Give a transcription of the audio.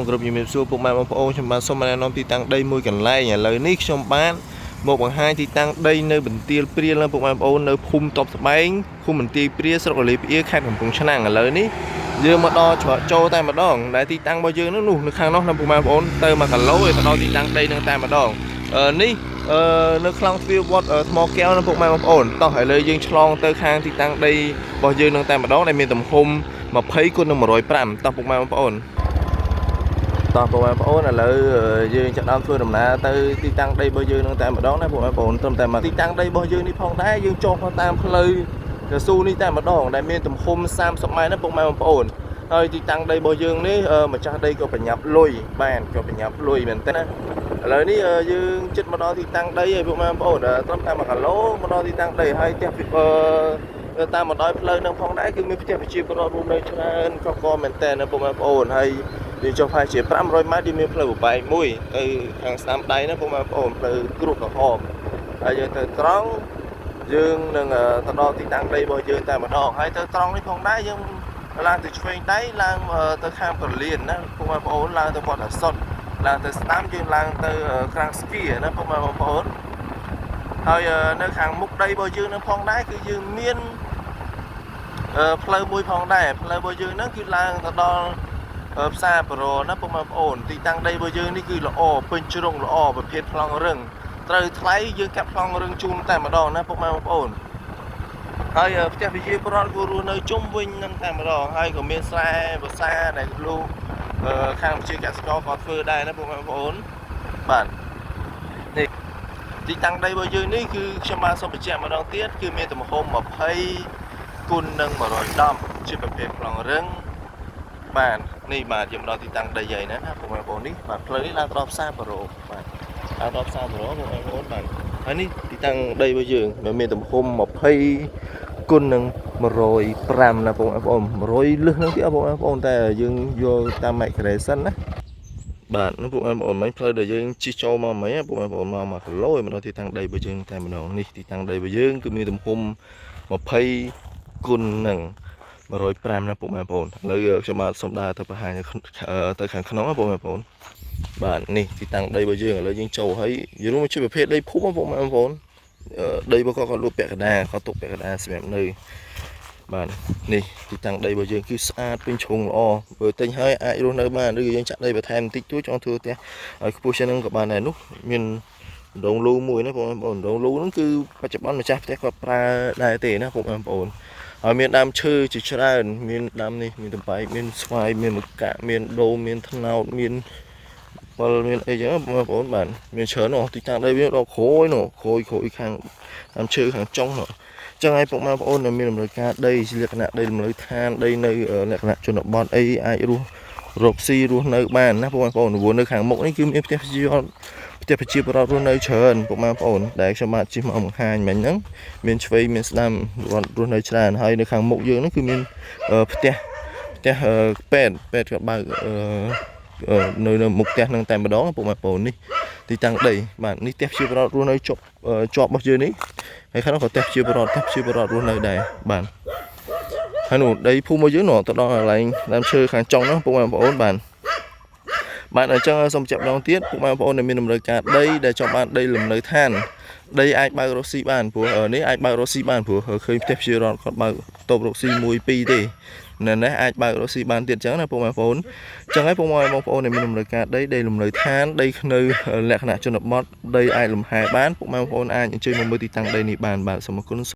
Group như số bộ mạng phong ô trong bàn sông mà non thì tăng đây môi cảnh lai nhà lời nick trong bán một bằng hai thì tăng đây nơi bình tiêu pria là bộ mạng ô nơi phum top bánh khung bình tiêu pria sau đó lấy pria khai bằng cùng năng ở lời ní dương mà đo cho tay mà đo đại thì tăng bao nhiêu nó nụ nó khang nó là bộ mạng ô tơ mà cả lỗ rồi đo thì tăng đây nâng tay mà đo ní nó khang phiêu bọt ở mò kéo nó bộ mạng ổn tao phải lời dương chlong tơ khang thì tăng đây bao nhiêu nâng tay mà đo này miền tầm khum mà thấy con nó mà rồi pram tao bộ mạng ổn tao bộ em phổ là lợi dương chợ đam phơi đầm nà tới ti tăng đây bao nhiêu nông tại mà đó này bộ em phổ trong tại mà ti tăng đây bao nhiêu đi phong đá dương cho con tam phơi cái su đi tại mà đó đại miền tầm khum sam sọc mai nó bộ em phổ thôi ti tăng đây bao nhiêu ní mà cha đây có phải nhập lùi bàn có phải nhập lùi mình tên lợi ní dương chết mà đó ti tăng đây bộ em phổ là trong tại mà cả lỗ mà đó ti tăng đây hay tiếp ta mà nói phơi nông phong đá cứ mới tiếp chịu có luôn đây cho nên có mình tên nó bộ em phổ hay đi cho phải chỉ 500 mét đi miền phơi bảy mũi hàng xăm đây nó cũng ổn từ group của họ giờ từ trống dương đừng từ đó thì tăng đây bao giờ tại mà đo hay từ trống đi phong đá dương là từ chuyên đấy là từ kham còn liền đó cũng ổn là từ bọn là sốt là từ tám dương là từ khang ski nó cũng ổn thôi nơi hàng mục đây bao giờ nó phong đá cứ dương miên phơi mũi phong đá phơi bao giờ nó cứ là từ đó xa pro nó cũng ổn thì tăng đây bây giờนี่คือละออเป็นจุดละออประเภทพลังเรื่องตรไทยยืนกับพลังเรื่องจูนแต่มาดองนะพวกมันổnហើយផ្ទះវិជាប្រវត្តិគូរនៅជុំវិញនឹងតែម្ដងហើយក៏មានស្រែភាសាដែលលោកខាងវិជាកសិករគាត់ធ្វើដែរណាពួកបងប្អូនបាទនេះទីតាំងដីរបស់យើងនេះគឺខ្ញុំបានសូមបញ្ជាក់ម្ដងទៀតគឺមានទំហំ20គុណនឹង110ជាប្រភេទប្លង់រឹងបាទនេះបាទយើងដល់ទីតាំងដីយាយណាបងប្អូននេះបាទផ្លូវនេះឡើងដល់ផ្សារប្រូបាទឡើងដល់ផ្សារប្រូបងប្អូនបាទហើយនេះទីតាំងដីរបស់យើងមានទំហំ20គុណនឹង105ណាបងប្អូន100លឹះនឹងទៀតបងប្អូនតែយើងយកតាមម៉ែក្រេសិនណាបាទនោះបងប្អូនមិនផ្លូវដែលយើងជិះចូលមកមិនបងប្អូនមក1គីឡូមកដល់ទីតាំងដីរបស់យើងតែម្ដងនេះទីតាំងដីរបស់យើងគឺមានទំហំ20គុណនឹង105ណាបងប្អូនឥឡូវខ្ញុំបាទសូមដើរទៅបង្ហាញទៅខាងក្នុងណាបងប្អូនបាទនេះទីតាំងដីរបស់យើងឥឡូវយើងចូលហើយយើងមកជាប្រភេទដីភូមិបងប្អូនដីរបស់គាត់លក់ពាក់កណ្ដាលគាត់ទុកពាក់កណ្ដាលសម្រាប់នៅបាទនេះទីតាំងដីរបស់យើងគឺស្អាតពេញជ្រុងល្អបើទិញហើយអាចរស់នៅបានឬយើងចាក់ដីបន្ថែមបន្តិចតួចចង់ធ្វើផ្ទះឲ្យខ្ពស់ជាងនឹងក៏បានដែរនោះមានដងលូមួយណាបងប្អូនដងលូហ្នឹងគឺបច្ចុប្បន្នម្ចាស់ផ្ទះគាត់ប្រើដែរទេណាបងប្អូនហើយមានដើមឈើជាច្រើនមានដើមនេះមានតបែកមានស្វាយមានមកាក់មានដូងមានថ្នោតមានពលមានអីចឹងបងប្អូនបាទមានច្រើននោះទីតាំងដីវាដល់ក្រួយនោះក្រួយខាងដើមឈើខាងចុងនោះចឹងហើយបងប្អូនមានតម្រូវការដីលក្ខណៈដីលំនៅឋានដីនៅលក្ខណៈជនបទអីអាចរកស៊ីរស់នៅបានណាបងប្អូននៅខាងមុខនេះគឺមានផ្ទះប្រជាពលរដ្ឋរស់នៅច្រើនបងប្អូនដែលខ្ញុំបាទជិះមកបង្ហាញមិញហ្នឹងមានឆ្វេងមានស្ដាំរស់នៅច្រើនហើយនៅខាងមុខយើងហ្នឹងគឺមានផ្ទះពេទ្យក៏បើកនៅមុខផ្ទះហ្នឹងតែម្ដងបងប្អូននេះទីតាំងដីបាទនេះផ្ទះប្រជាពលរដ្ឋរស់នៅជាប់របស់យើងនេះហើយខាងនោះក៏ផ្ទះប្រជាពលរដ្ឋរស់នៅដែរបាទហើយនោះដីភូមិរបស់យើងនោះទៅដល់កន្លែងដើមឈើខាងចុងហ្នឹងបងប្អូនបាទអញ្ចឹងសូមចាប់ម្ដងទៀតពួកបងប្អូនដែលមានតម្រូវការដីដែលចង់បានដីលំនៅឋានដីអាចបើករកស៊ីបានព្រោះនេះអាចបើករកស៊ីបានព្រោះឃើញផ្ទះប្រជាពលរដ្ឋគាត់បើកតូបរកស៊ី1 2ទេនៅនេះអាចបើករកស៊ីបានទៀតអញ្ចឹងណាពួកបងប្អូនអញ្ចឹងហើយបងប្អូនដែលមានតម្រូវការដីលំនៅឋានដីនៅលក្ខណៈជនបទដីអាចលំហែបានពួកបងប្អូនអាចអញ្ជើញមកមើលទីតាំងដីនេះបានបាទសូមអរគុណ